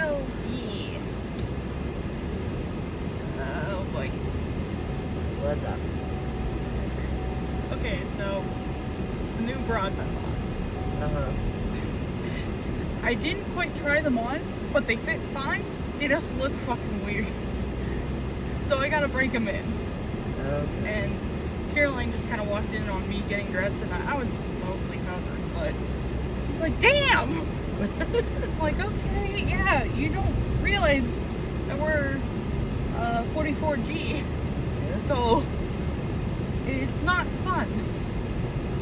go. Yeah. Oh boy. What's up? Okay, so the new bras I bought. Uh-huh. I didn't quite try them on, but they fit fine. They just look fucking weird. So I gotta break them in. Okay. And Caroline just kind of walked in on me getting dressed, and I was mostly covered, but she's like, damn! I'm like, okay, yeah, you don't realize that we're 44G, Yeah. so it's not fun.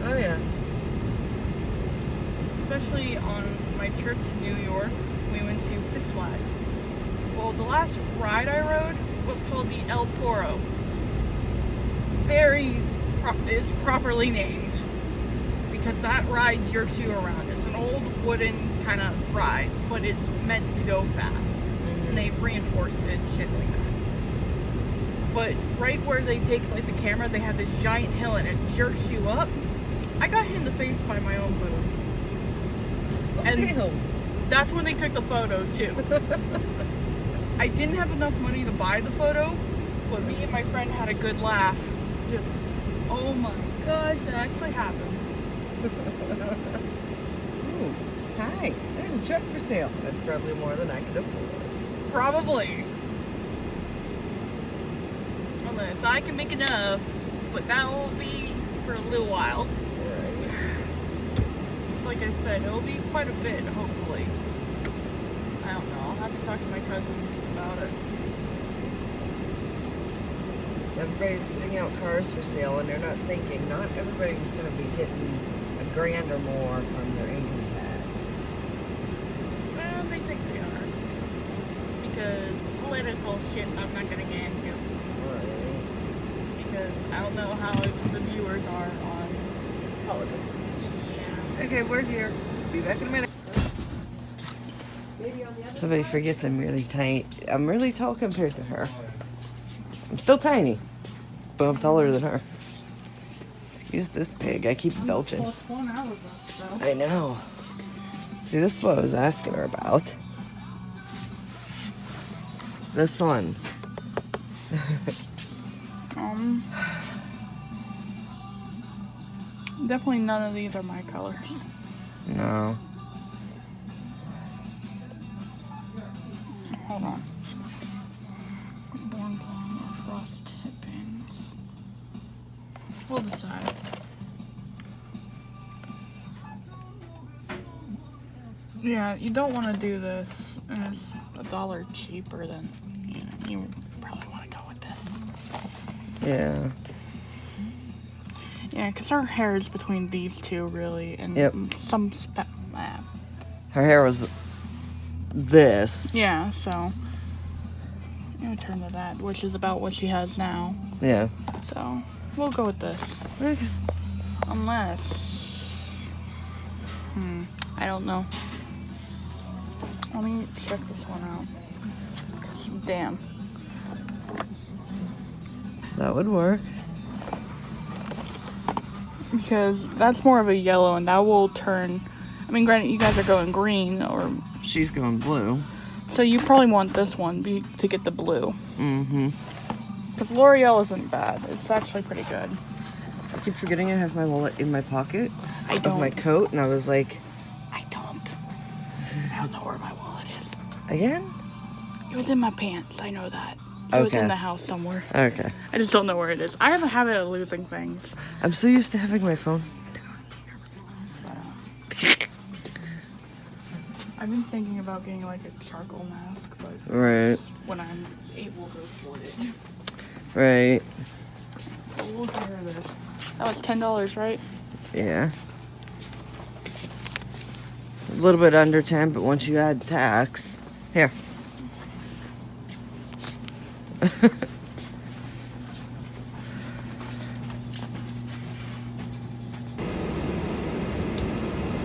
Oh, yeah. Especially on my trip to New York, we went to Six Flags. Well, the last ride I rode was called the El Toro. It's properly named because that ride jerks you around. It's an old wooden kind of ride, but it's meant to go fast. And they've reinforced it, shit like that. But right where they take like the camera, they have this giant hill and it jerks you up. I got hit in the face by my own boobs. And Damn. that's when they took the photo too. I didn't have enough money to buy the photo, but me and my friend had a good laugh. Just, oh my gosh, that actually happened. Ooh, hi. There's a truck for sale. That's probably more than I could afford. Probably. Unless I can make enough, but that will be for a little while. Right. So like I said, it'll be quite a bit, hopefully. I don't know, I'll have to talk to my cousin about it. Everybody's putting out cars for sale, and they're not thinking, not everybody's going to be getting $1,000 or more from their income tax. Well, they think they are. Because political shit I'm not going to get into. Right. Because I don't know how the viewers are on Politics. Yeah. Okay, we're here. Be back in a minute. Somebody forgets I'm really tiny. I'm really tall compared to her. I'm still tiny, but I'm taller than her. Excuse this pig. I keep belching. Plus one out of us, so. I know. See, this is what I was asking her about. This one. Definitely none of these are my colors. No. Hold on. Born blonde or frost tippings. We'll decide. Yeah, you don't want to do this, and it's $1 cheaper than, you probably want to go with this. Yeah. Yeah, because her hair is between these two, really, and Yep. some Her hair was this. yeah, so I'm gonna turn to that, which is about what she has now. Yeah. So we'll go with this. Okay. Unless, I don't know. Let me check this one out. 'Cause, damn. That would work. Because that's more of a yellow, and that will turn. I mean, granted, you guys are going green, or She's going blue. so you probably want this one to get the blue. Mm-hmm. Because L'Oreal isn't bad. It's actually pretty good. I keep forgetting I have my wallet in my pocket I of don't. my coat, and I was like, I don't know where my wallet is. again? It was in my pants. I know that. So it's Okay. in the house somewhere. Okay. I just don't know where it is. I have a habit of losing things. I'm so used to having my phone. I've been thinking about getting like a charcoal mask, but Right. it's when I'm able to afford it. Right. So we'll get rid of this. That was $10, right? Yeah. A little bit under 10, but once you add tax. Here.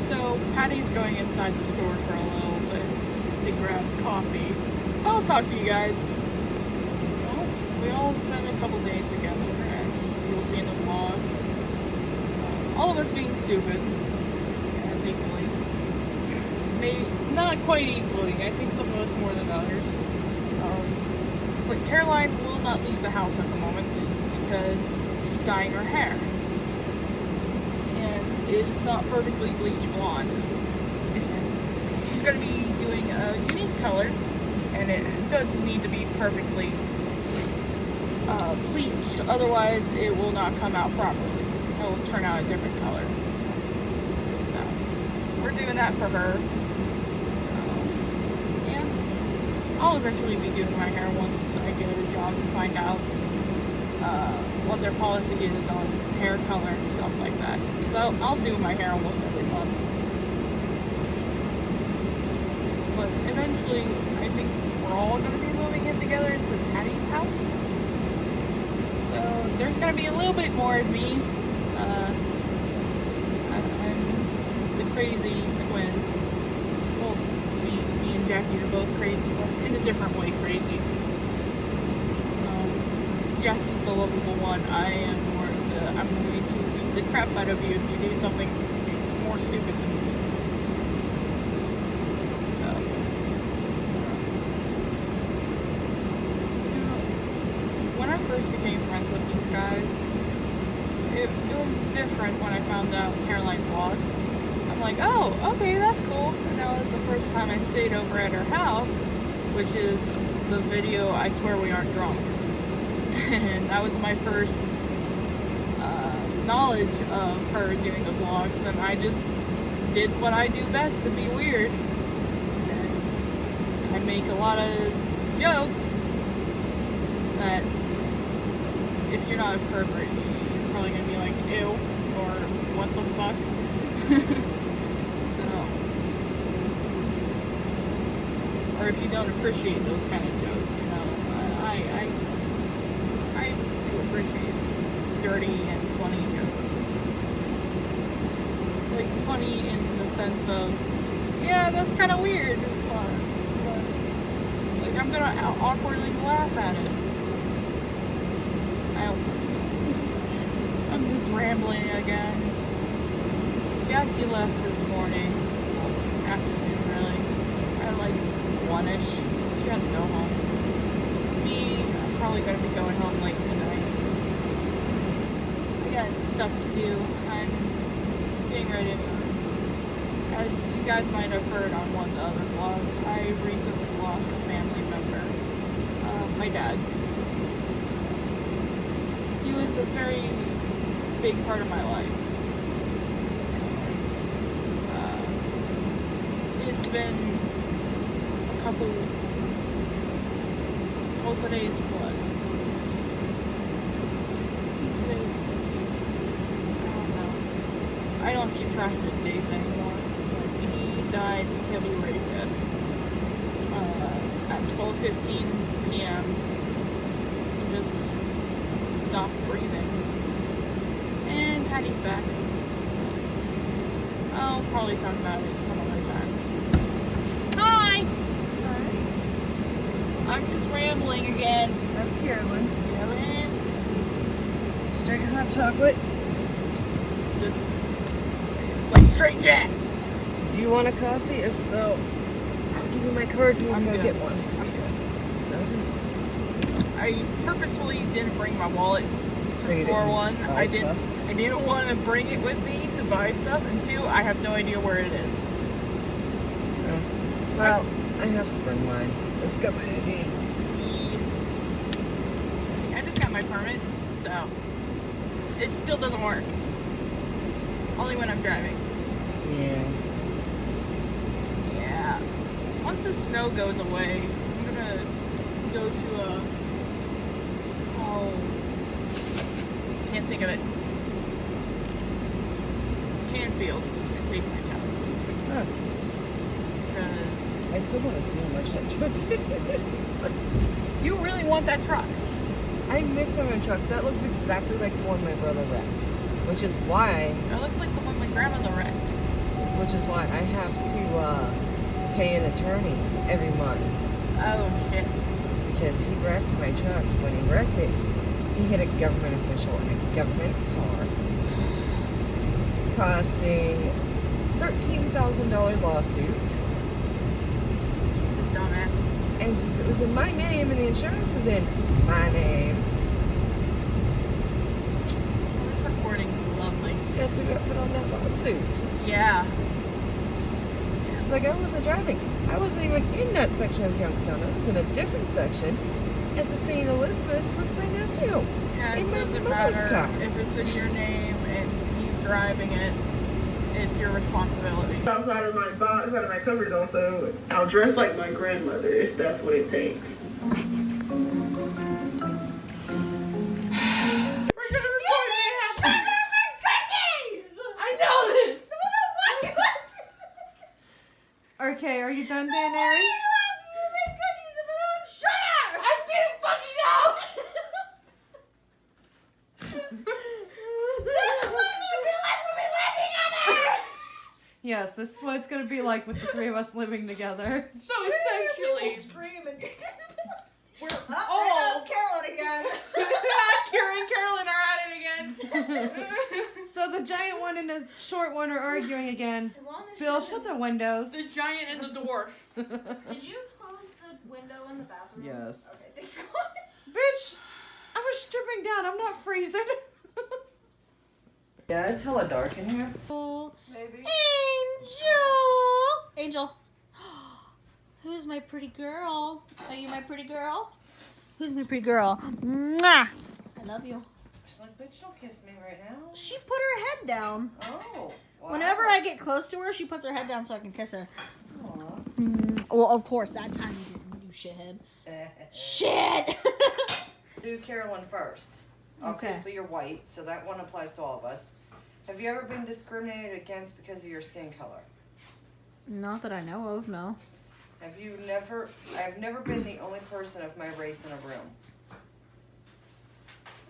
So Patty's going inside the store for a little bit to grab coffee. I'll talk to you guys. Well, we all spent a couple days together, as you'll see in the vlogs. All of us being stupid, as equally. maybe not quite equally. I think some of us more than others. But Caroline will not leave the house at the moment because she's dyeing her hair. And it's not perfectly bleach blonde. And she's going to be doing a unique color, and it does need to be perfectly bleached. Otherwise, it will not come out properly. It will turn out a different color. So, we're doing that for her. So, yeah. I'll eventually be doing my hair once I get a job and find out what their policy is on hair color and stuff like that. Because I'll do my hair almost every month. But eventually, I think we're all going to be moving in together into Patty's house. So there's going to be a little bit more of me. I'm the crazy twin. Well, me and Jackie are both crazy, but in a different way crazy. Jackie's the lovable one. I am more the, I'm going to beat the crap out of you if you do something more stupid than me. So, when I first became friends with these guys, it was different when I found out Caroline vlogs. I'm like, oh, okay, that's cool. And that was the first time I stayed over at her house, which is the video I Swear We Aren't Drunk. And that was my first knowledge of her doing the vlogs, and I just did what I do best, to be weird. And I make a lot of jokes that if you're not a pervert, you're probably going to be like, ew, or what the fuck. So, or if you don't appreciate those kind of jokes, you know, I do appreciate dirty and funny jokes. Like, funny in the sense of, yeah, that's kind of weird and fun, but, like, I'm gonna awkwardly laugh at it. I'm just rambling again. Jackie left this morning, afternoon really, at like 1-ish. She had to go home. Me, I'm probably gonna be going home late tonight. I got stuff to do. I'm getting ready to move. As you guys might have heard on one of the other vlogs, I recently lost a family member. My dad. He was a very big part of my life. It's been a couple, well, today's what? Today's, I don't know. I don't keep track of the days anymore. But he died February 5th at 12:15 p.m. He just stopped breathing. And Patty's back. I'll probably talk about it some other time. Hi! Hi. I'm just rambling again. That's Carolyn's. Carolyn. Straight hot chocolate. Just like straight Jack. Do you want a coffee? If so, I'll give you my card and you I'm can go good. get one. I'm good. I purposefully didn't bring my wallet So you to store didn't one. buy I stuff? didn't want to bring it with me to buy stuff, and two, I have no idea where it is. Oh. Well, I have to bring mine. It's got my ID. See, I just got my permit, so it still doesn't work. Only when I'm driving. Yeah. Yeah. Once the snow goes away, I'm gonna go to a, can't think of it. Canfield and take my test. Huh. Because I still want to see how much that truck is. you really want that truck. I miss having a truck. That looks exactly like the one my brother wrecked. Which is why That looks like the one my grandmother wrecked. I have to pay an attorney every month. Oh shit. Because he wrecked my truck. When he wrecked it, he hit a government official in a government car, costing $13,000 lawsuit. And since it was in my name and the insurance is in my name, This recording's lovely. guess who got put on that lawsuit? Yeah. It's like I wasn't driving. I wasn't even in that section of Youngstown. I was in a different section at the St. Elizabeth with my nephew. Yeah, it In my doesn't mother's matter car. if it's in your name and he's driving it. It's your responsibility. Outside of my box, out of my cupboard though, so I'll dress like my grandmother if that's what it takes. We're gonna record it. I know this. Okay, are you done, Dan Airy? I didn't fucking know. Yes, this is what it's going to be like with the three of us living together. So essentially, Screaming. we're Oh, all there's Carolyn again. Karen and Carolyn are at it again. So the giant one and the short one are arguing again. As long as Bill, she shut the windows. The giant and the dwarf. Did you close the window in the bathroom? Yes. Okay, thank God. Bitch, I was stripping down. I'm not freezing. Yeah, it's hella dark in here. Maybe. Angel. Who's my pretty girl? Are you my pretty girl? Who's my pretty girl? Mwah! I love you. She's like, bitch, don't kiss me right now. She put her head down. Oh. Wow. Whenever I get close to her, she puts her head down so I can kiss her. Aw. Well, of course, that time you didn't, you shithead. Shit! Do Carolyn first. Okay. Obviously, you're white, so that one applies to all of us. Have you ever been discriminated against because of your skin color? Not that I know of, no. Have you never? I've never been the only person of my race in a room.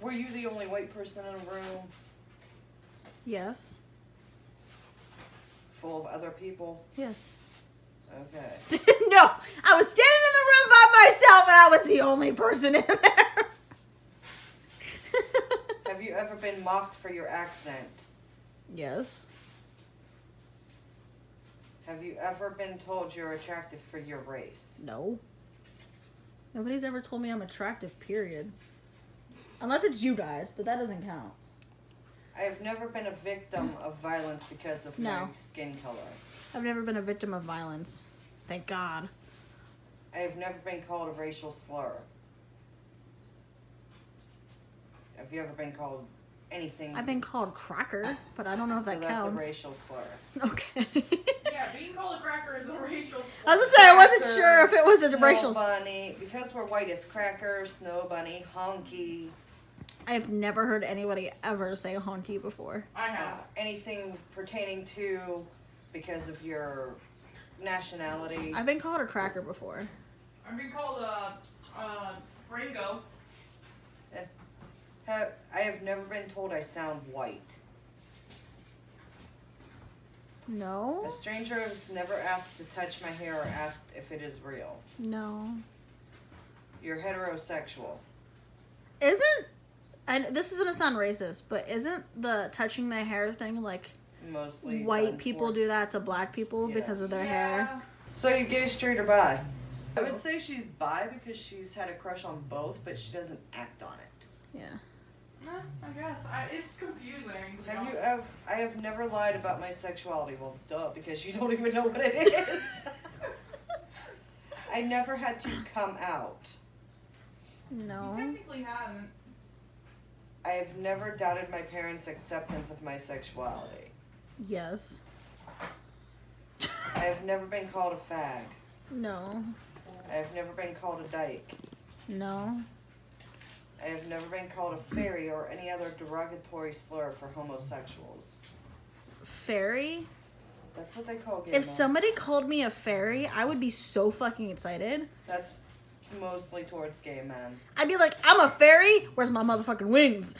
Were you the only white person in a room Yes. full of other people? Yes. Okay. No! I was standing in the room by myself and I was the only person in there. Have you ever been mocked for your accent? Yes. Have you ever been told you're attractive for your race? No. Nobody's ever told me I'm attractive, period. Unless it's you guys, but that doesn't count. I have never been a victim of violence because of my No. skin color. I've never been a victim of violence. Thank God. I have never been called a racial slur. Have you ever been called anything? I've been called cracker, but I don't know if so that that's counts. a racial slur. Okay. Yeah, being called a cracker is a racial. I was gonna say, I wasn't Cracker, sure if it was a snow racial. bunny. Because we're white, it's cracker, snow bunny, honky. I've never heard anybody ever say honky before. I have. Anything pertaining to because of your nationality. I've been called a cracker before. I've been called a Ringo. I have never been told I sound white. No. A stranger has never asked to touch my hair or asked if it is real. No. You're heterosexual. Isn't, and this is gonna sound racist, but isn't the touching the hair thing like Mostly white done people towards- do that to black people because of their hair? So you gay, straight, or bi? I would say she's bi because she's had a crush on both, but she doesn't act on it. Yeah. I guess. It's confusing. I have never lied about my sexuality. Well, duh, because you don't even know what it is. I never had to come out. You No. technically haven't. I have never doubted my parents' acceptance of my sexuality. Yes. I have never been called a fag. No. I have never been called a dyke. No. I have never been called a fairy or any other derogatory slur for homosexuals. Fairy? That's what they call gay If men. somebody called me a fairy, I would be so fucking excited. That's mostly towards gay men. I'd be like, I'm a fairy? Where's my motherfucking wings?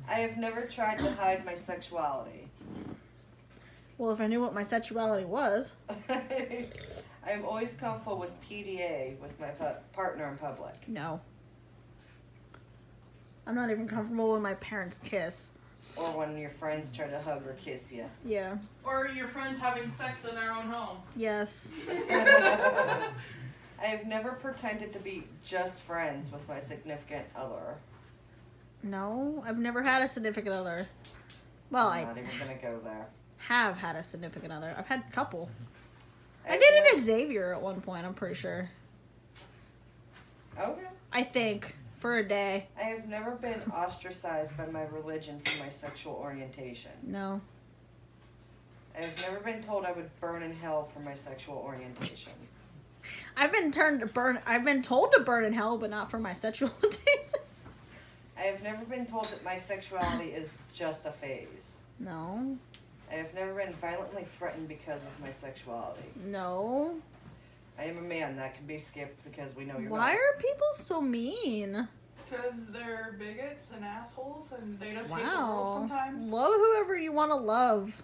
I have never tried to hide my sexuality. Well, if I knew what my sexuality was. I am always comfortable with PDA with my partner in public. No. I'm not even comfortable when my parents kiss. Or when your friends try to hug or kiss you. Yeah. Or your friends having sex in their own home. Yes. I have never pretended to be just friends with my significant other. No, I've never had a significant other. Well, I'm I not even gonna go there. have had a significant other. I've had a couple. I I've dated never- Xavier at one point, I'm pretty sure. Okay. I think. For a day. I have never been ostracized by my religion for my sexual orientation. No. I have never been told I would burn in hell for my sexual orientation. I've been told to burn in hell, but not for my sexual taste. I have never been told that my sexuality is just a phase. No. I have never been violently threatened because of my sexuality. No. I am a man. That can be skipped because we know you're Why not. are people so mean? Because they're bigots and assholes and they just hate the world Wow. sometimes. Love whoever you want to love.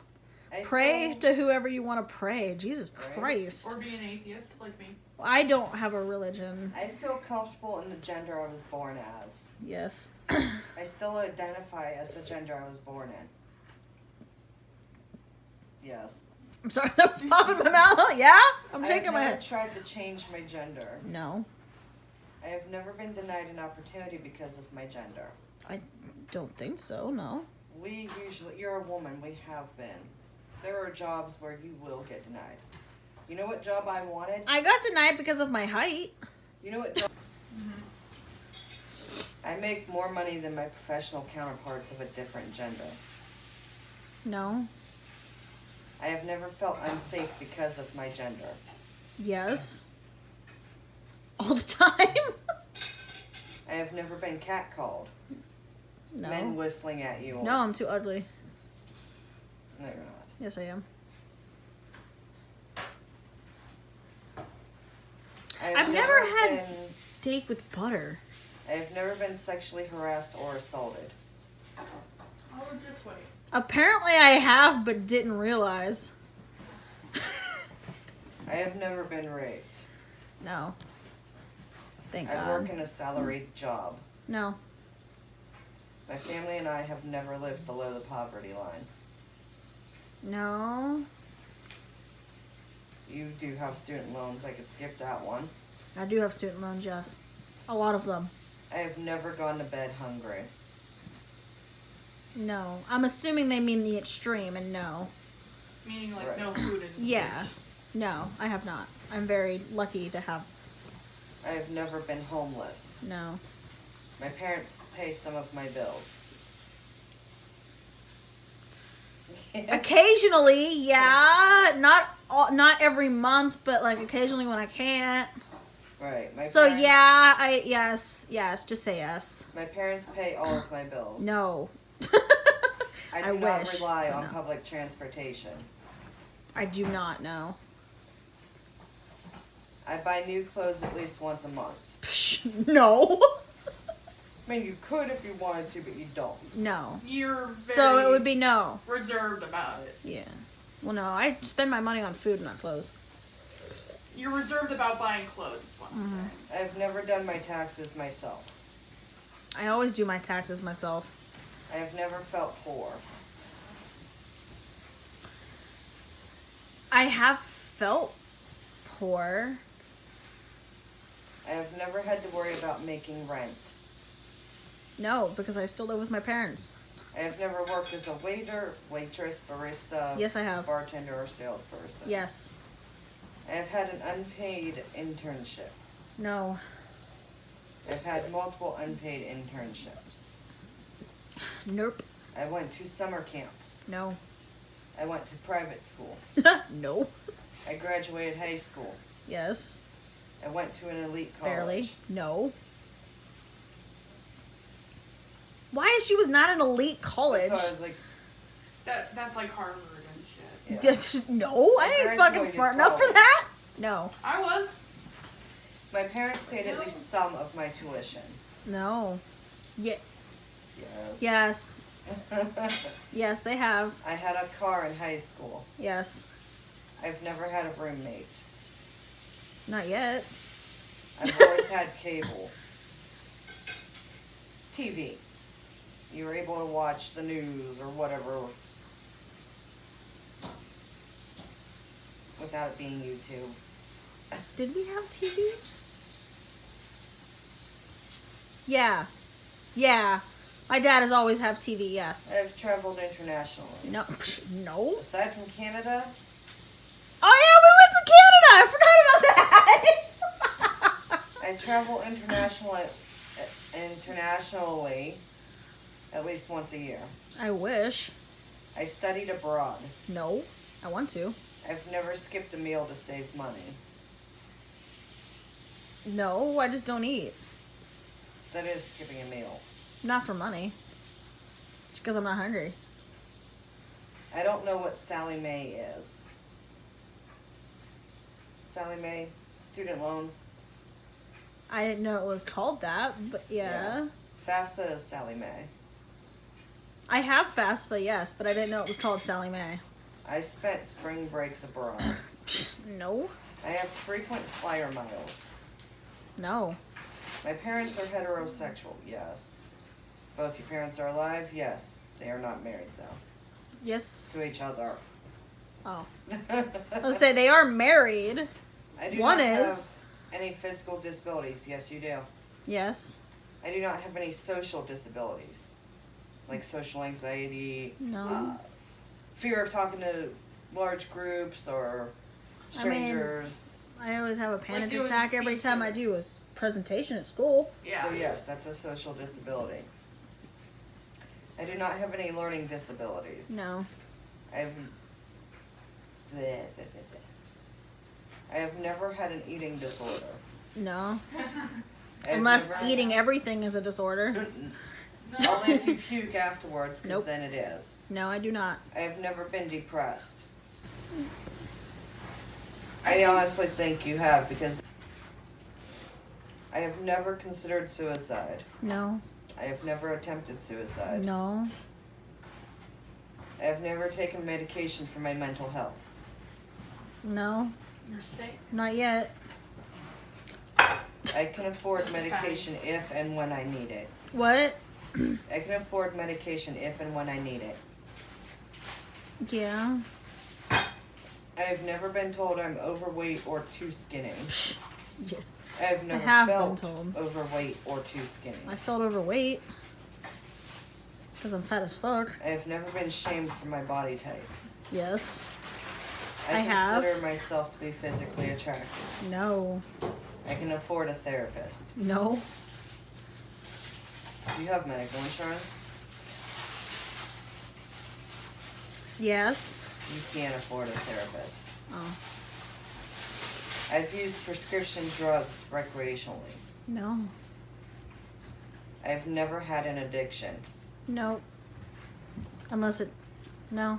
I Pray feel- to whoever you want to pray. Jesus Right. Christ. Or be an atheist like me. I don't have a religion. I feel comfortable in the gender I was born as. Yes. I still identify as the gender I was born in. Yes. I'm sorry, that was popping my mouth. Yeah? I'm I have shaking my never head. tried to change my gender. No. I have never been denied an opportunity because of my gender. I don't think so, no. We usually, you're a woman, we have been. There are jobs where you will get denied. You know what job I wanted? I got denied because of my height. You know what job? I make more money than my professional counterparts of a different gender. No. I have never felt unsafe because of my gender. Yes. All the time. I have never been catcalled. No. Men whistling at you. No, I'm too ugly. No, you're not. Yes, I am. I have I've never had been- steak with butter. I have never been sexually harassed or assaulted. Oh, just wait. Apparently I have, but didn't realize. I have never been raped. No. Thank I work God. in a salaried job. No. My family and I have never lived below the poverty line. No. You do have student loans. I could skip that one. I do have student loans, yes. A lot of them. I have never gone to bed hungry. No. I'm assuming they mean the extreme, and no. Meaning like Right. no food in the Yeah. No, I have not. I'm very lucky to have. I have never been homeless. No. My parents pay some of my bills. Occasionally, yeah. Not every month, but like occasionally when I can't. Right. So yeah, yes, just say yes. My parents pay all of my bills. No. I do I not wish, rely but on no. public transportation. I do not know. I buy new clothes at least once a month. Psh, no. I mean, you could if you wanted to, but you don't. No. You're very So it would be no. reserved about it. Yeah. Well, no, I spend my money on food, not clothes. You're reserved about buying clothes, is what I'm saying. I've never done my taxes myself. I always do my taxes myself. I have never felt poor. I have felt poor. I have never had to worry about making rent. No, because I still live with my parents. I have never worked as a waiter, waitress, barista, Yes, I have. bartender, or salesperson. Yes. I have had an unpaid internship. No. I've had multiple unpaid internships. Nope. I went to summer camp. No. I went to private school. No. I graduated high school. Yes. I went to an elite college. Barely. No. Why she was not an elite college? So I was like, That's like Harvard and shit. yeah. No, I ain't fucking graduated smart enough for college. that. No. I was. My parents paid at least some of my tuition. No. Yeah. Yes. Yes. Yes, they have. I had a car in high school. Yes. I've never had a roommate. Not yet. I've always had cable. TV. you were able to watch the news or whatever without it being YouTube. Did we have TV? Yeah. Yeah. My dad has always had TV, yes. I've traveled internationally. No. No. Aside from Canada, Oh, yeah, we went to Canada. I forgot about that. I travel internationally at least once a year. I wish. I studied abroad. No. I want to. I've never skipped a meal to save money. No, I just don't eat. That is skipping a meal. Not for money. It's because I'm not hungry. I don't know what Sally Mae is. Sally Mae, student loans. I didn't know it was called that, but yeah. FAFSA is Sally Mae. I have FAFSA, yes, but I didn't know it was called Sally Mae. I spent spring breaks abroad. No. I have frequent flyer miles. No. My parents are heterosexual, yes. Both your parents are alive, yes. They are not married, though. Yes. To each other. Oh. Let's say they are married. I do One not is. have any physical disabilities. Yes, you do. Yes. I do not have any social disabilities. Like social anxiety. No. Fear of talking to large groups or strangers. I always have a panic doing attack every time I do a presentation at school. Yeah. So yes, that's a social disability. I do not have any learning disabilities. No. I have never had an eating disorder. No. I've Unless never- eating everything is a disorder. Only if you puke afterwards, because Nope. then it is. No, I do not. I have never been depressed. I honestly think you have, because I have never considered suicide. No. I have never attempted suicide. No. I have never taken medication for my mental health. No. Your state. Not yet. I can afford medication if and when I need it. What? I can afford medication if and when I need it. Yeah. I have never been told I'm overweight or too skinny. Yeah. I have never have been felt told. overweight or too skinny. I felt overweight. Because I'm fat as fuck. I have never been shamed for my body type. Yes. I I have. consider myself to be physically attractive. No. I can afford a therapist. No. Do you have medical insurance? Yes. You can't afford a therapist. Oh. I've used prescription drugs recreationally. No. I've never had an addiction. No. Unless it... No.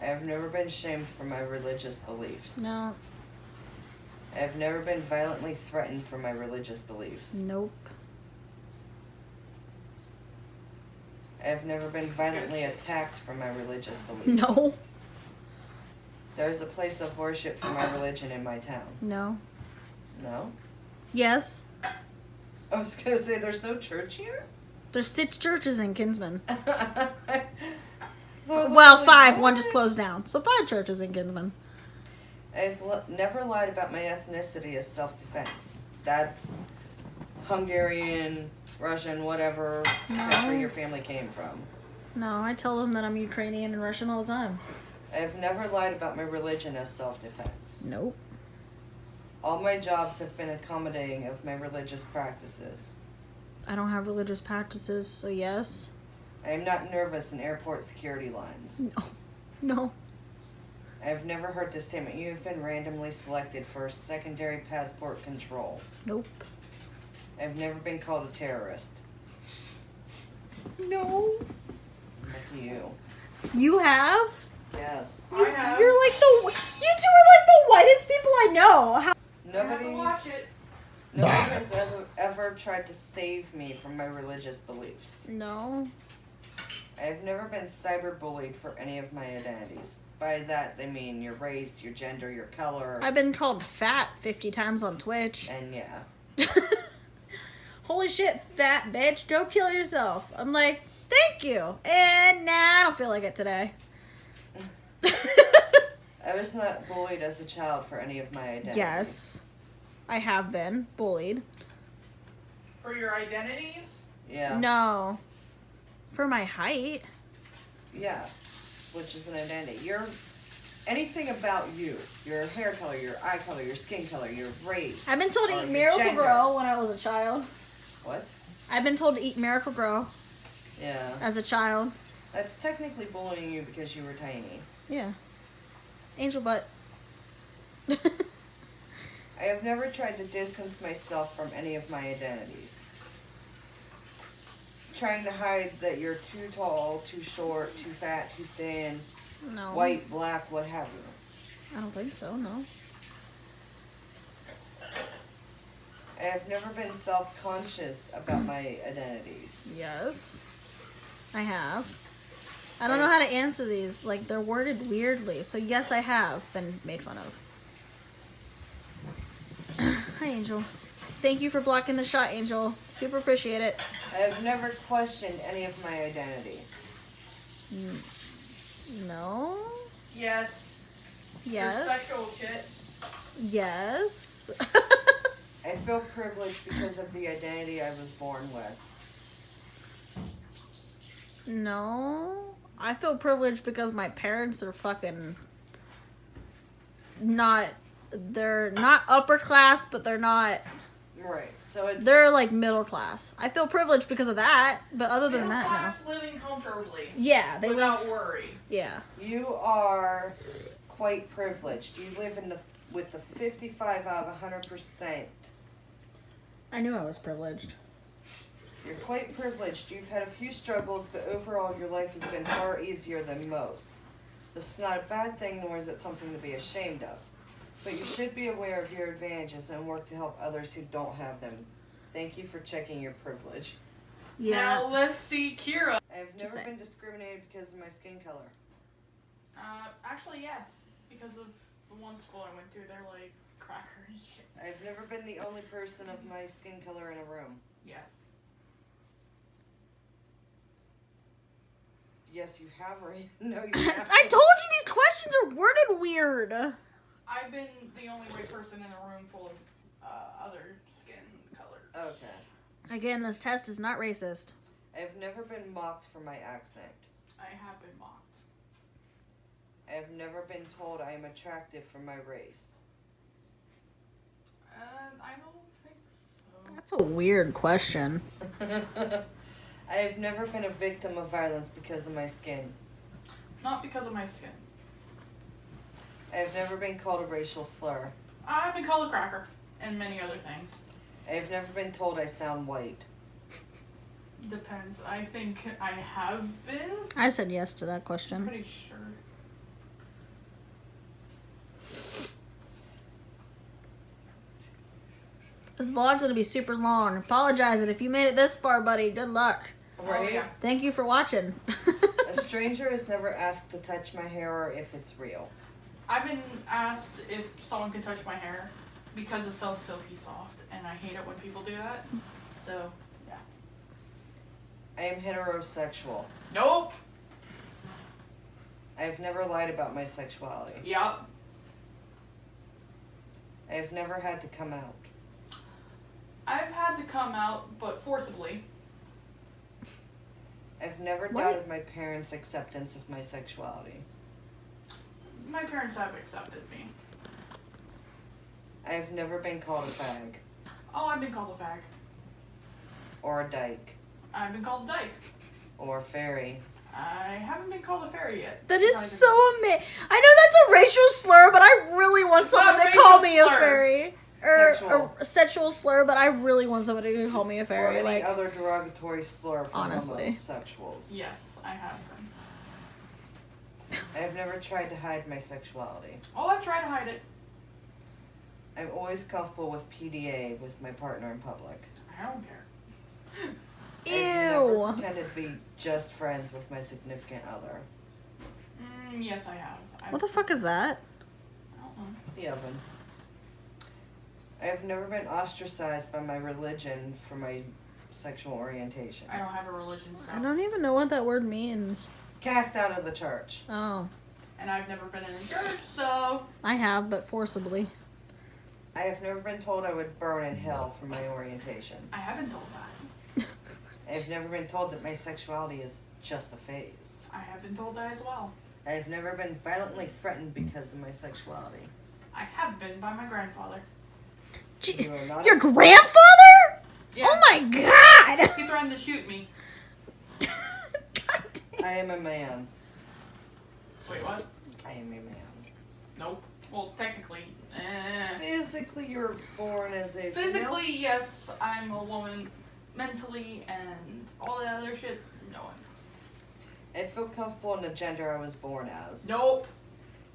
I've never been shamed for my religious beliefs. No. I've never been violently threatened for my religious beliefs. Nope. I've never been violently attacked for my religious beliefs. No. There's a place of worship for my religion in my town. No. No? Yes. I was going to say, there's no church here? There's 6 churches in Kinsman. So I was Well, like, 5. One what? just closed down. So 5 churches in Kinsman. I've never lied about my ethnicity as self-defense. That's Hungarian, Russian, whatever country your family came from. No, I tell them that I'm Ukrainian and Russian all the time. I've never lied about my religion as self-defense. Nope. All my jobs have been accommodating of my religious practices. I don't have religious practices, so yes. I am not nervous in airport security lines. No. No. I have never heard this statement. You have been randomly selected for secondary passport control. Nope. I've never been called a terrorist. No. Like you. You have? Yes. I have. You're like you two are like the whitest people I know. How? I have to Nobody watch it. has ever tried to save me from my religious beliefs. No. I have never been cyberbullied for any of my identities. By that, they mean your race, your gender, your color, I've been called fat 50 times on Twitch. and yeah. Holy shit, fat bitch, go kill yourself. I'm like, Thank you. And nah, I don't feel like it today. I was not bullied as a child for any of my identities. Yes, I have been bullied. For your identities? Yeah. No, for my height. Yeah. Which is an identity. Anything about you, your hair color, your eye color, your skin color, your race. I've been told to or eat your Miracle gender. Grow when I was a child. What? I've been told to eat Miracle Grow Yeah. as a child. That's technically bullying you because you were tiny. Yeah. Angel butt. I have never tried to distance myself from any of my identities. Trying to hide that you're too tall, too short, too fat, too thin, No. white, black, what have you. I don't think so, no. I have never been self-conscious about my identities. Yes. I have. I don't know how to answer these. Like, they're worded weirdly. So, yes, I have been made fun of. Hi, Angel. Thank you for blocking the shot, Angel. Super appreciate it. I have never questioned any of my identity. No. Yes. Your Yes. sexual shit. Yes. I feel privileged because of the identity I was born with. No. I feel privileged because my parents are fucking not. They're not upper class, but they're not. Right. So it's They're like middle class. I feel privileged because of that, but other than Middle that, class living comfortably. no. Yeah, they Without live. worry. Yeah. you are quite privileged. You live in with the 55 out of 100%. I knew I was privileged. You're quite privileged. You've had a few struggles, but overall your life has been far easier than most. This is not a bad thing, nor is it something to be ashamed of. But you should be aware of your advantages and work to help others who don't have them. Thank you for checking your privilege. Yeah. Now let's see Kira. I've Just never say. been discriminated because of my skin color. Actually, yes. Because of the one school I went to, they're like crackers. I've never been the only person of my skin color in a room. Yes. Yes, you have, or no, you I have. told you these questions are worded weird. I've been the only white person in a room full of other skin color. Okay. Again, this test is not racist. I've never been mocked for my accent. I have been mocked. I have never been told I am attractive for my race. I don't think so. That's a weird question. I have never been a victim of violence because of my skin. Not because of my skin. I have never been called a racial slur. I've been called a cracker and many other things. I have never been told I sound white. Depends. I think I have been. I said yes to that I'm question. pretty sure. This vlog's gonna be super long. Apologize if you made it this far, buddy. Good luck. Right? Oh, yeah. Thank you for watching. A stranger has never asked to touch my hair or if it's real. I've been asked if someone can touch my hair because it's so silky soft, and I hate it when people do that. So, yeah. I am heterosexual. Nope. I have never lied about my sexuality. Yup. I have never had to come out. I've had to come out, but forcibly. I've never What? doubted my parents' acceptance of my sexuality. My parents have accepted me. I have never been called a fag Oh, I've been called a fag. or a dyke I've been called a dyke. or a fairy. I haven't been called a fairy yet. That is Surprisingly. so amazing. I know that's a racial slur, but I really want It's not someone to racial call me a slur. fairy. Or Sexual. a sexual slur, but I really want somebody to call me a Or fairy. any Like, other derogatory slur for Honestly. homosexuals. Yes, I have been. I have never tried to hide my sexuality. Oh, I've tried to hide it. I'm always comfortable with PDA with my partner in public. I don't care. I've never ew. pretended to be just friends with my significant other. Yes, I have. What the fuck is that? I don't know. The oven. I have never been ostracized by my religion for my sexual orientation. I don't have a religion, so. I don't even know what that word means. Cast out of the church. Oh, And I've never been in a church, so. I have, but forcibly. I have never been told I would burn in hell for my orientation. I haven't told that. I have never been told that my sexuality is just a phase. I have been told that as well. I have never been violently threatened because of my sexuality. I have been by my grandfather. You are not Your grandfather? Yeah. Oh my god! He threatened to shoot me. God damn. I am a man. Wait, what? I am a man. Nope. Well, technically. Physically, you're born as a Physically, yes, I'm a woman. Mentally and all that other shit, no one. I feel comfortable in the gender I was born as. Nope.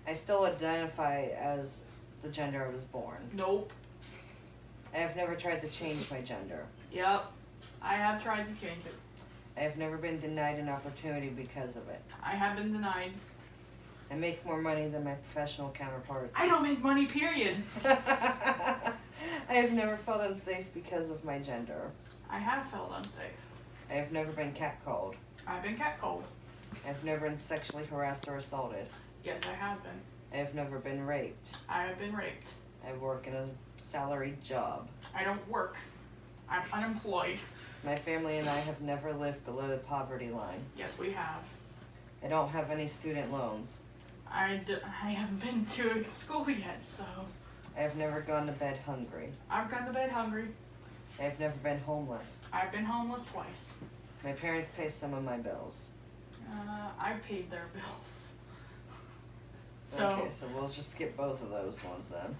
I still identify as the gender I was born. Nope. I have never tried to change my gender. Yep. I have tried to change it. I have never been denied an opportunity because of it. I have been denied. I make more money than my professional counterparts. I don't make money, period. I have never felt unsafe because of my gender. I have felt unsafe. I have never been catcalled. I've been catcalled. I have never been sexually harassed or assaulted. Yes, I have been. I have never been raped. I have been raped. I work in a salaried job. I don't work. I'm unemployed. My family and I have never lived below the poverty line. Yes, we have. I don't have any student loans. I haven't been to school yet, so. I have never gone to bed hungry. I've gone to bed hungry. I have never been homeless. I've been homeless twice. My parents pay some of my bills. I paid their bills. So, Okay, so we'll just skip both of those ones then.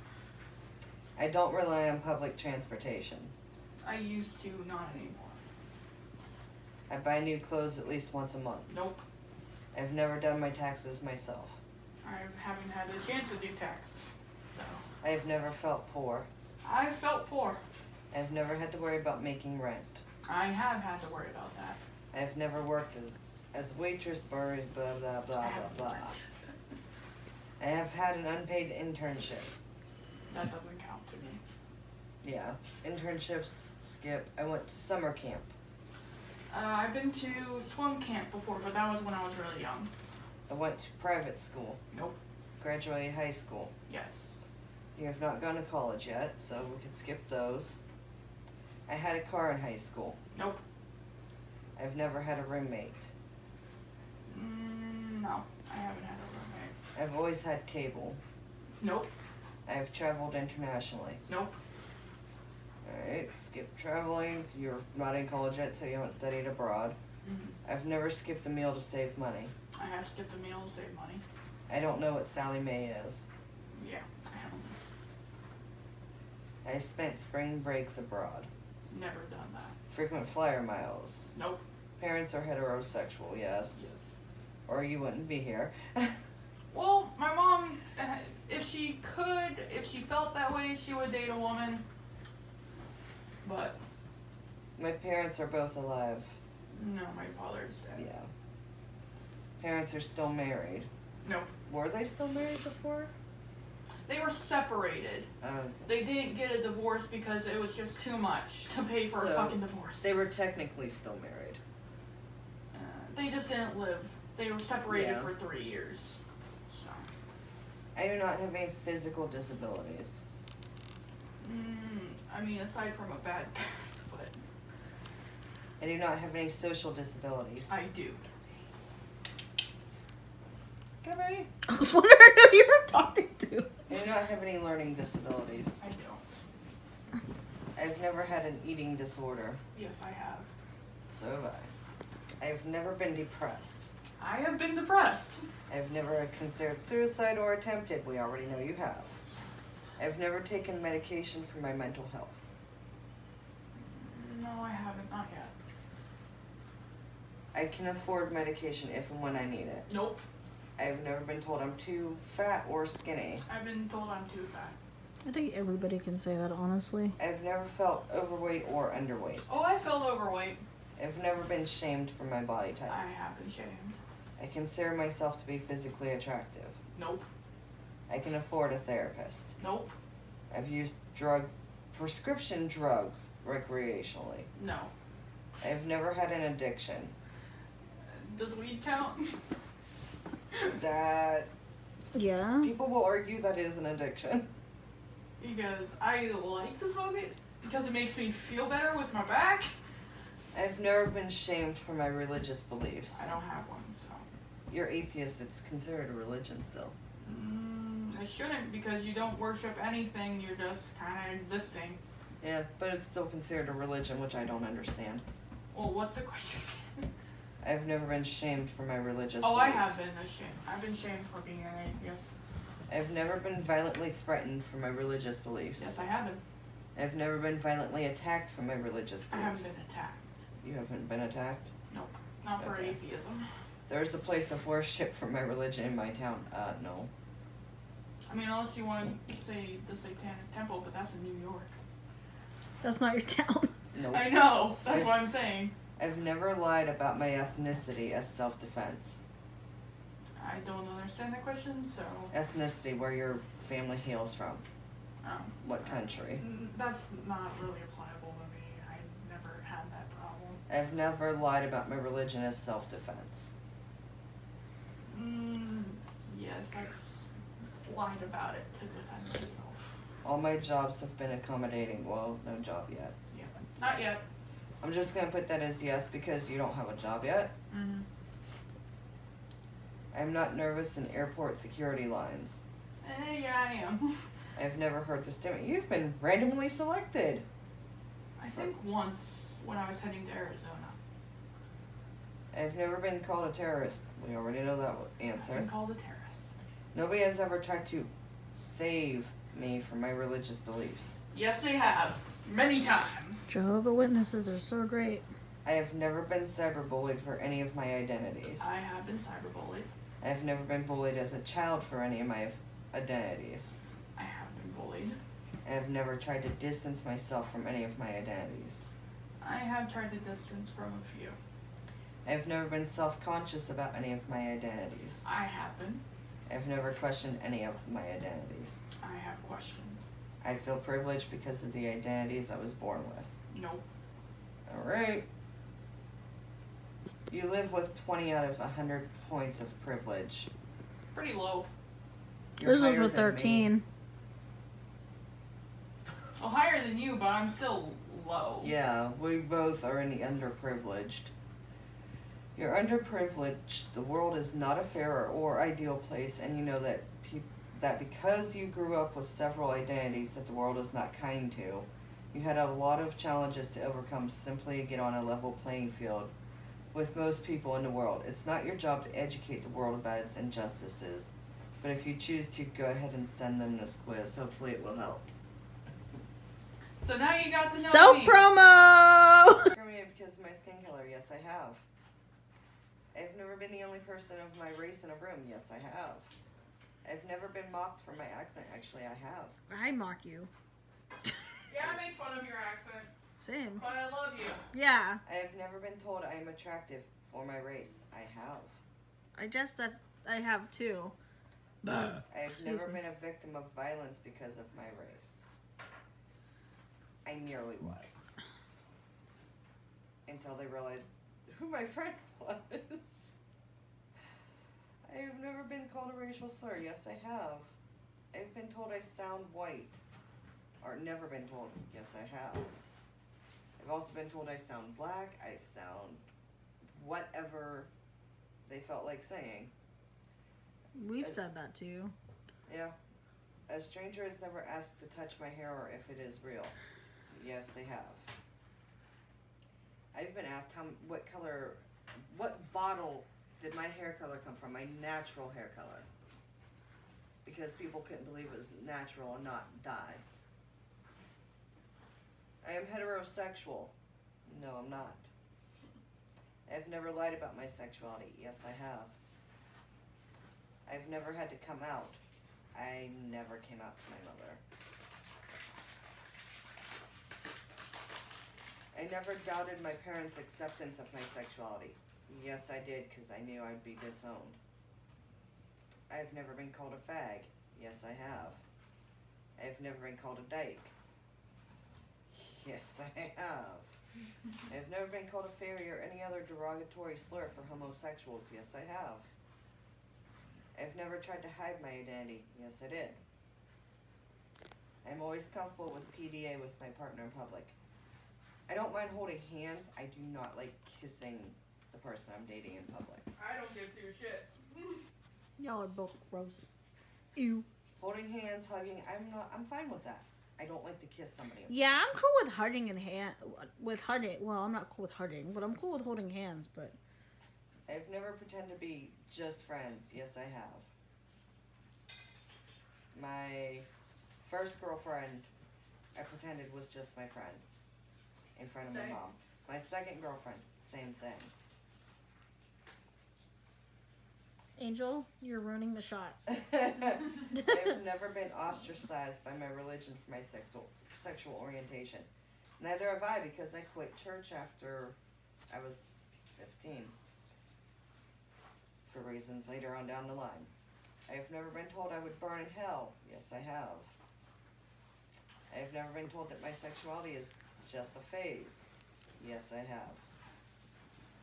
I don't rely on public transportation. I used to, not anymore. I buy new clothes at least once a month. Nope. I've never done my taxes myself. I haven't had the chance to do taxes. So, I have never felt poor. I felt poor. I've never had to worry about making rent. I have had to worry about that. I've never worked as waitress, blah, blah, blah, blah, I blah, haven't. blah. I have had an unpaid internship. That doesn't count to me. Yeah, internships, skip. I went to summer camp. I've been to swim camp before, but that was when I was really young. I went to private school. Nope. Graduated high school. Yes. You have not gone to college yet, so we can skip those. I had a car in high school. Nope. I've never had a roommate. No, I haven't had a roommate. I've always had cable. Nope. I've traveled internationally. Nope. Alright, skip traveling. You're not in college yet, so you haven't studied abroad. Mm-hmm. I've never skipped a meal to save money. I have skipped a meal to save money. I don't know what Sally Mae is. Yeah, I haven't. I spent spring breaks abroad. Never done that. Frequent flyer miles. Nope. Parents are heterosexual, yes. Yes. Or you wouldn't be here. Well, my mom, if she felt that way, she would date a woman. But, My parents are both alive. no, my father's dead. Yeah. Parents are still married. Nope. Were they still married before? They were separated. They didn't get a divorce because it was just too much to pay for a So, fucking divorce. They were technically still married. They just didn't live. They were separated Yeah. for 3 years. So, I do not have any physical disabilities. I mean, aside from a bad back, but I do not have any social disabilities. I do. Gabby? I was wondering who you were talking to. I do not have any learning disabilities. I don't. I've never had an eating disorder. Yes, I have. So have I. I've never been depressed. I have been depressed. I've never considered suicide or attempted. We already know you have. Yes. I've never taken medication for my mental health. No, I haven't. Not yet. I can afford medication if and when I need it. Nope. I've never been told I'm too fat or skinny. I've been told I'm too fat. I think everybody can say that, honestly. I've never felt overweight or underweight. Oh, I felt overweight. I've never been shamed for my body type. I have been shamed. I consider myself to be physically attractive. Nope. I can afford a therapist. Nope. I've used prescription drugs recreationally. No. I've never had an addiction. Does weed count? That Yeah. people will argue that is an addiction. Because I like to smoke it because it makes me feel better with my back. I've never been shamed for my religious beliefs. I don't have one, so. You're atheist, it's considered a religion still. I shouldn't because you don't worship anything, you're just kind of existing. Yeah, but it's still considered a religion, which I don't understand. Well, what's the question? I've never been shamed for my religious Oh, belief. I have been ashamed. I've been shamed for being an atheist. I've never been violently threatened for my religious beliefs. Yes, I have been. I've never been violently attacked for my religious beliefs. I haven't been attacked. You haven't been attacked? Nope. Not for Okay. atheism. There's a place of worship for my religion in my town. No. I mean, unless you want to say the Satanic Temple, but that's in New York. That's not your town. Nope. I know. That's what I'm saying. I've never lied about my ethnicity as self-defense. I don't understand the question, so. Ethnicity, where your family hails from. What country? That's not really applicable to me. I never had that problem. I've never lied about my religion as self-defense. Yes, I've lied about it to defend myself. All my jobs have been accommodating. Well, no job yet. Yeah. Not yet. I'm just gonna put that as yes because you don't have a job yet. Mm-hmm. I'm not nervous in airport security lines. Yeah, I am. I've never heard the statement. You've been randomly selected. I think once when I was heading to Arizona. I've never been called a terrorist. We already know that I've answer. been called a terrorist. Nobody has ever tried to save me from my religious beliefs. Yes, they have. Many times. Jehovah's Witnesses are so great. I have never been cyberbullied for any of my identities. I have been cyberbullied. I have never been bullied as a child for any of my identities. I have been bullied. I have never tried to distance myself from any of my identities. I have tried to distance from a few. I have never been self-conscious about any of my identities. I have been. I've never questioned any of my identities. I have questioned. I feel privileged because of the identities I was born with. Nope. Alright. You live with 20 out of 100 points of privilege. Pretty low. You're This is higher with than me. 13. Well, higher than you, but I'm still low. Yeah, we both are in the underprivileged. You're underprivileged. The world is not a fair or ideal place, and you know that that because you grew up with several identities that the world is not kind to, you had a lot of challenges to overcome simply to get on a level playing field with most people in the world. It's not your job to educate the world about its injustices, but if you choose to, go ahead and send them this quiz. Hopefully it will help. So now you got to know Self me. promo! For me, because of my skin color, yes I have. I've never been the only person of my race in a room, yes I have. I've never been mocked for my accent, actually I have. I mock you. Yeah, I make fun of your accent, Same. but I love you. Yeah. I have never been told I am attractive for my race, I have. I guess that's I have too. I have Excuse never me. been a victim of violence because of my race. I nearly was. Until they realized who my friend was. I have never been called a racial slur. Yes, I have. I've been told I sound white. Or never been told. Yes, I have. I've also been told I sound black. I sound whatever they felt like saying. We've said that too. Yeah. A stranger has never asked to touch my hair or if it is real. Yes, they have. I've been asked what bottle did my hair color come from? My natural hair color. Because people couldn't believe it was natural and not dye. I am heterosexual. No, I'm not. I've never lied about my sexuality. Yes, I have. I've never had to come out. I never came out to my mother. I never doubted my parents' acceptance of my sexuality. Yes, I did, because I knew I'd be disowned. I've never been called a fag. Yes, I have. I've never been called a dyke. Yes, I have. I've never been called a fairy or any other derogatory slur for homosexuals. Yes, I have. I've never tried to hide my identity. Yes, I did. I'm always comfortable with PDA with my partner in public. I don't mind holding hands. I do not like kissing the person I'm dating in public. I don't give two shits. Y'all are both gross. Ew. Holding hands, hugging, I'm fine with that. I don't like to kiss somebody. Yeah, I'm cool with hugging and well, I'm not cool with hugging, but I'm cool with holding hands, but I've never pretended to be just friends. Yes, I have. My first girlfriend, I pretended was just my friend in front of my Same. mom. My second girlfriend, same thing. Angel, you're ruining the shot. I've never been ostracized by my religion for my sexual orientation. Neither have I, because I quit church after I was 15 for reasons later on down the line. I have never been told I would burn in hell. Yes, I have. I have never been told that my sexuality is just a phase. Yes, I have.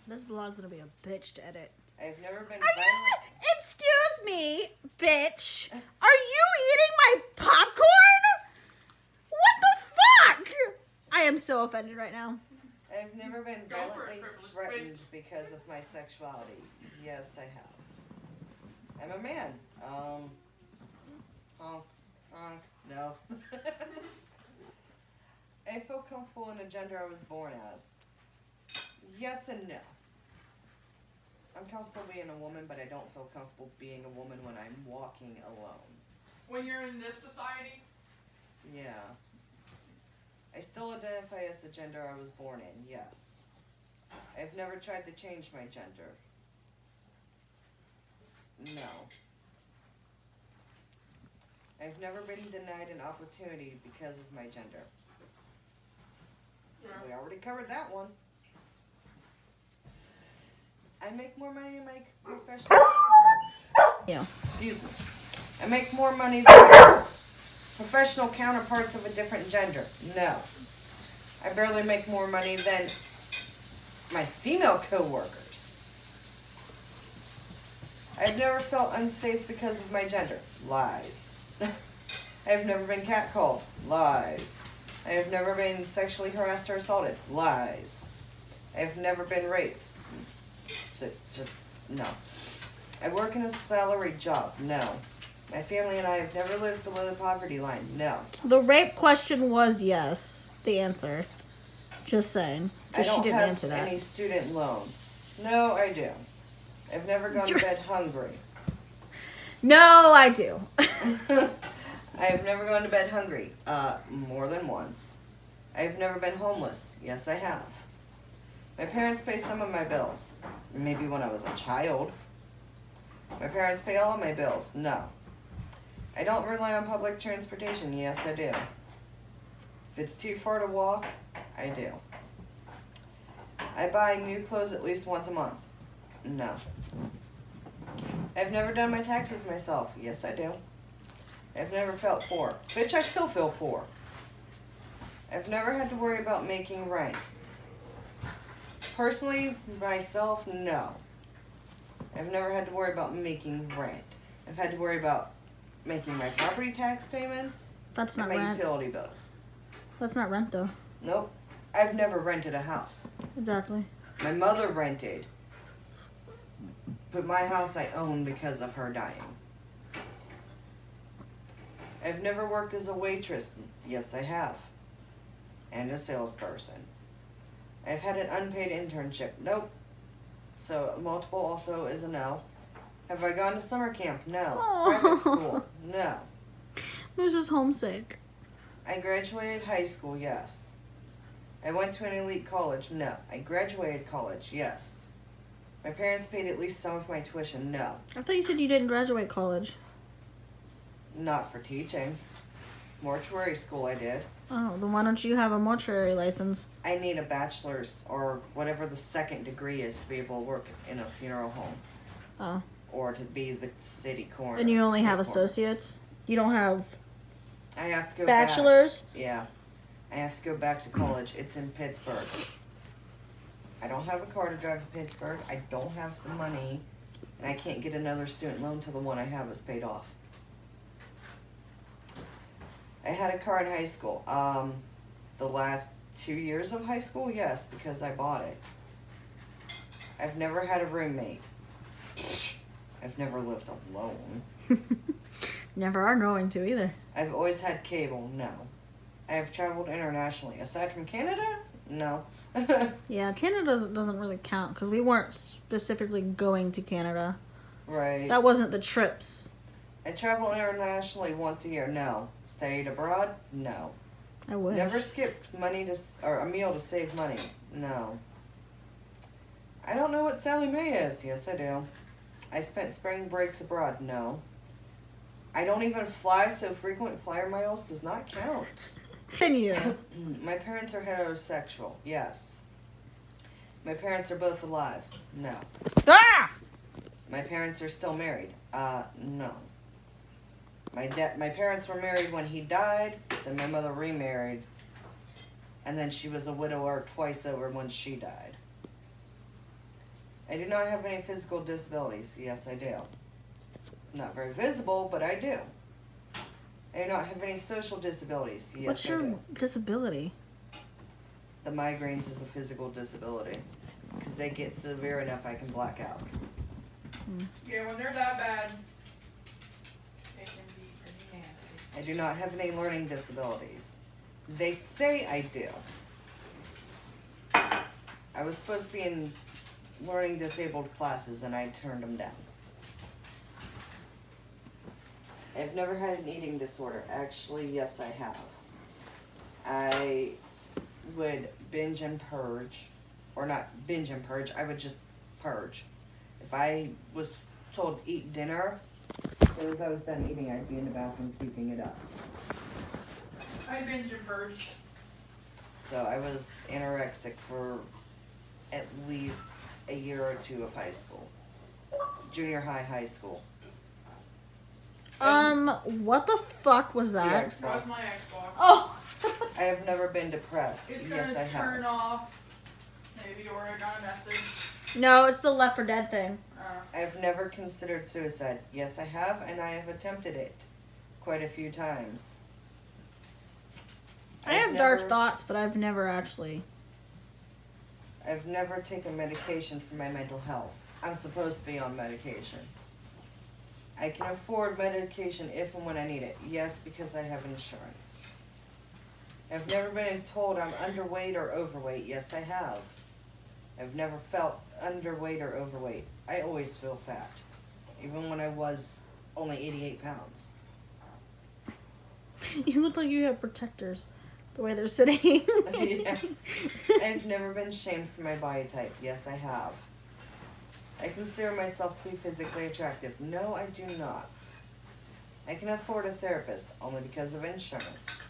This vlog's gonna be a bitch to edit. I've never been Are violent. you? Excuse me, bitch. Are you eating my popcorn? What the fuck? I am so offended right now. I've never been Go for violently it, privileged threatened because of my sexuality. Yes, I have. I'm a man. Honk, no. I feel comfortable in the gender I was born as. Yes and no. I'm comfortable being a woman, but I don't feel comfortable being a woman when I'm walking alone. When you're in this society, Yeah. I still identify as the gender I was born in, yes. I've never tried to change my gender. No. I've never been denied an opportunity because of my gender. We already covered that one. I make more money in my professional counterparts. Yeah. Excuse me. I make more money than my professional counterparts of a different gender. No. I barely make more money than my female coworkers. I've never felt unsafe because of my gender. Lies. I've never been catcalled. Lies. I have never been sexually harassed or assaulted. Lies. I've never been raped. Just no. I work in a salaried job. No. My family and I have never lived below the poverty line. No. The rape question was yes. The answer. Just saying. I Because she don't didn't have answer that. any student loans. No, I do. I've never gone to bed hungry. No, I do. I have never gone to bed hungry. More than once. I've never been homeless. Yes, I have. My parents pay some of my bills. Maybe when I was a child. My parents pay all of my bills. No. I don't rely on public transportation. Yes, I do. If it's too far to walk, I do. I buy new clothes at least once a month. No. I've never done my taxes myself. Yes, I do. I've never felt poor. Bitch, I still feel poor. I've never had to worry about making rent. Personally, myself, no. I've never had to worry about making rent. I've had to worry about making my property tax payments That's and not my rent. utility bills. That's not rent, though. Nope. I've never rented a house. Exactly. My mother rented. But my house I own because of her dying. I've never worked as a waitress. Yes, I have. And a salesperson. I've had an unpaid internship. Nope. So multiple also is a no. Have I gone to summer camp? No. Aw. Private school? No. Moose was homesick. I graduated high school? Yes. I went to an elite college? No. I graduated college? Yes. My parents paid at least some of my tuition? No. I thought you said you didn't graduate college. Not for teaching. Mortuary school I did. Oh, then why don't you have a mortuary license? I need a bachelor's or whatever the second degree is to be able to work in a funeral home. Oh. Or to be the city coroner. And you only state have coroner. associates? You don't have I have to go bachelors? back. Yeah. I I have to go back to college. It's in Pittsburgh. I don't have a car to drive to Pittsburgh. I don't have the money. And I can't get another student loan till the one I have is paid off. I had a car in high school. The last 2 years of high school, yes, because I bought it. I've never had a roommate. I've never lived alone. Never are going to either. I've always had cable, no. I have traveled internationally. Aside from Canada, no. Yeah, Canada doesn't really count because we weren't specifically going to Canada. Right. That wasn't the trips. I travel internationally once a year, no. Stayed abroad, no. I wish. Never skipped money or a meal to save money, no. I don't know what Sally Mae is. Yes, I do. I spent spring breaks abroad, no. I don't even fly, so frequent flyer miles does not count. Can you? My parents are heterosexual, yes. My parents are both alive, no. Ah! My parents are still married, no. My parents were married when he died, then my mother remarried, and then she was a widower twice over when she died. I do not have any physical disabilities, yes I do. Not very visible, but I do. I do not have any social disabilities. Yes, What's I your do. disability? The migraines is a physical disability. Because they get severe enough I can black out. Yeah, when they're that bad, it can be pretty nasty. I do not have any learning disabilities. They say I do. I was supposed to be in learning disabled classes and I turned them down. I've never had an eating disorder. Actually, yes, I have. I would binge and purge, or not binge and purge, I would just purge. If I was told to eat dinner, as soon as I was done eating, I'd be in the bathroom puking it up. I binge and purged. So I was anorexic for at least a year or two of high school. Junior high, high school. What the fuck was The that? That was Xbox. my Xbox. Oh! I have never been depressed. It's Yes, gonna I turn have. off. Maybe, or I got a message. No, it's the Left 4 Dead thing. I've never considered suicide. Yes, I have, and I have attempted it quite a few times. I have dark thoughts, but I've never actually. I've never taken medication for my mental health. I'm supposed to be on medication. I can afford medication if and when I need it. Yes, because I have insurance. I've never been told I'm underweight or overweight. Yes, I have. I've never felt underweight or overweight. I always feel fat, even when I was only 88 pounds. You look like you have protectors, the way they're sitting. Yeah. I've never been shamed for my body type. Yes, I have. I consider myself to be physically attractive. No, I do not. I can afford a therapist only because of insurance.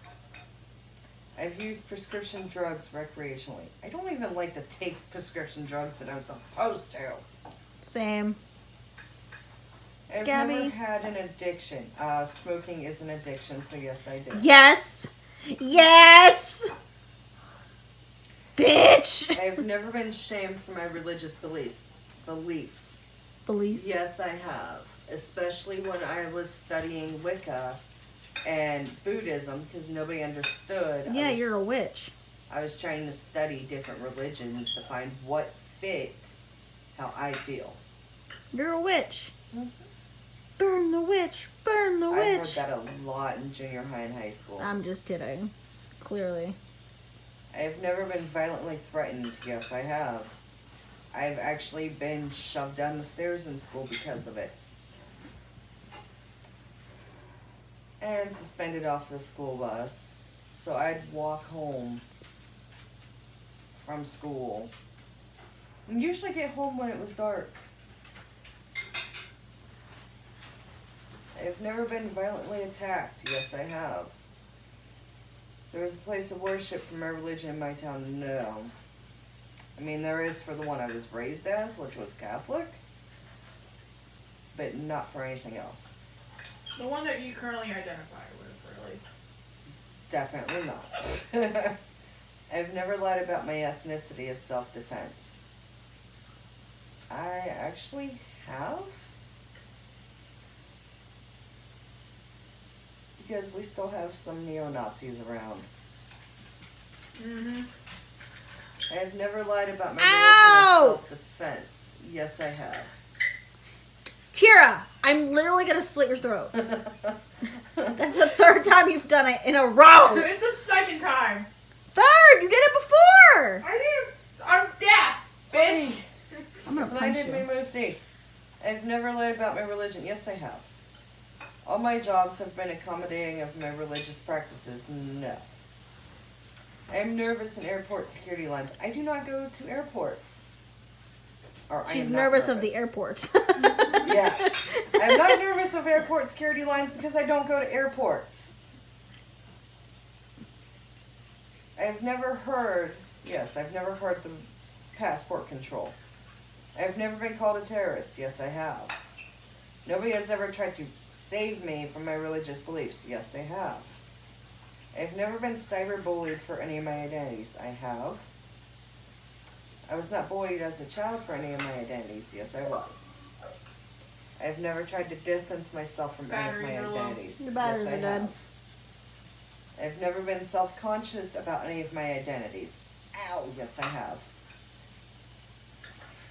I've used prescription drugs recreationally. I don't even like to take prescription drugs that I'm supposed to. Same. I've Gabby? never had an addiction. Smoking is an addiction, so yes, I do. Yes! Yes! Bitch! I've never been shamed for my religious beliefs. Beliefs? Yes, I have. Especially when I was studying Wicca and Buddhism, because nobody understood. Yeah, you're a witch. I was trying to study different religions to find what fit how I feel. You're a witch. Mhm. Burn the witch! Burn the I heard witch! that a lot in junior high and high school. I'm just kidding. Clearly. I've never been violently threatened. Yes, I have. I've actually been shoved down the stairs in school because of it. And suspended off the school bus. So I'd walk home from school. And usually get home when it was dark. I've never been violently attacked. Yes, I have. There was a place of worship for my religion in my town. No. I mean, there is for the one I was raised as, which was Catholic. But not for anything else. The one that you currently identify with, really. Definitely not. I've never lied about my ethnicity as self-defense. I actually have. Because we still have some neo-Nazis around. Mm-hmm. I have never lied about my Ow! religion as self-defense. Yes, I have. Kira, I'm literally gonna slit your throat. That's the third time you've done it in a row. It's the second time. Third, you did it before. I'm deaf, bitch. I'm gonna punch Blinded you. me, Moosey. I've never lied about my religion. Yes, I have. All my jobs have been accommodating of my religious practices. No. I am nervous in airport security lines. I do not go to airports. Or I She's am not nervous of the airports. Yes. I'm not nervous of airport security lines because I don't go to airports. I've never heard the passport control. I've never been called a terrorist. Yes, I have. Nobody has ever tried to save me from my religious beliefs. Yes, they have. I've never been cyberbullied for any of my identities. I have. I was not bullied as a child for any of my identities. Yes, I was. I've never tried to distance myself from any of Batteries are my low. identities. The batteries yes, I are dead. have. I've never been self-conscious about any of my identities. Ow, yes, I have.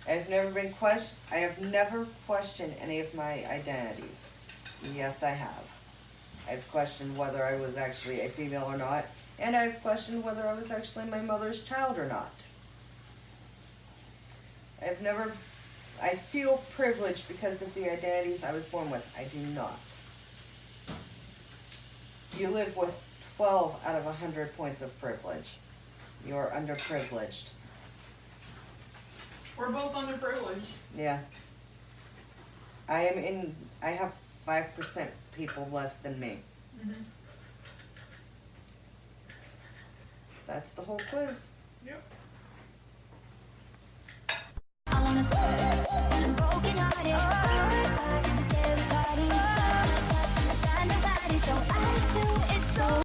I have never questioned any of my identities. Yes, I have. I've questioned whether I was actually a female or not, and I've questioned whether I was actually my mother's child or not. I feel privileged because of the identities I was born with. I do not. You live with 12 out of 100 points of privilege. You are underprivileged. We're both underprivileged. Yeah. I have 5% people less than me. Mm-hmm. That's the whole quiz. Yep.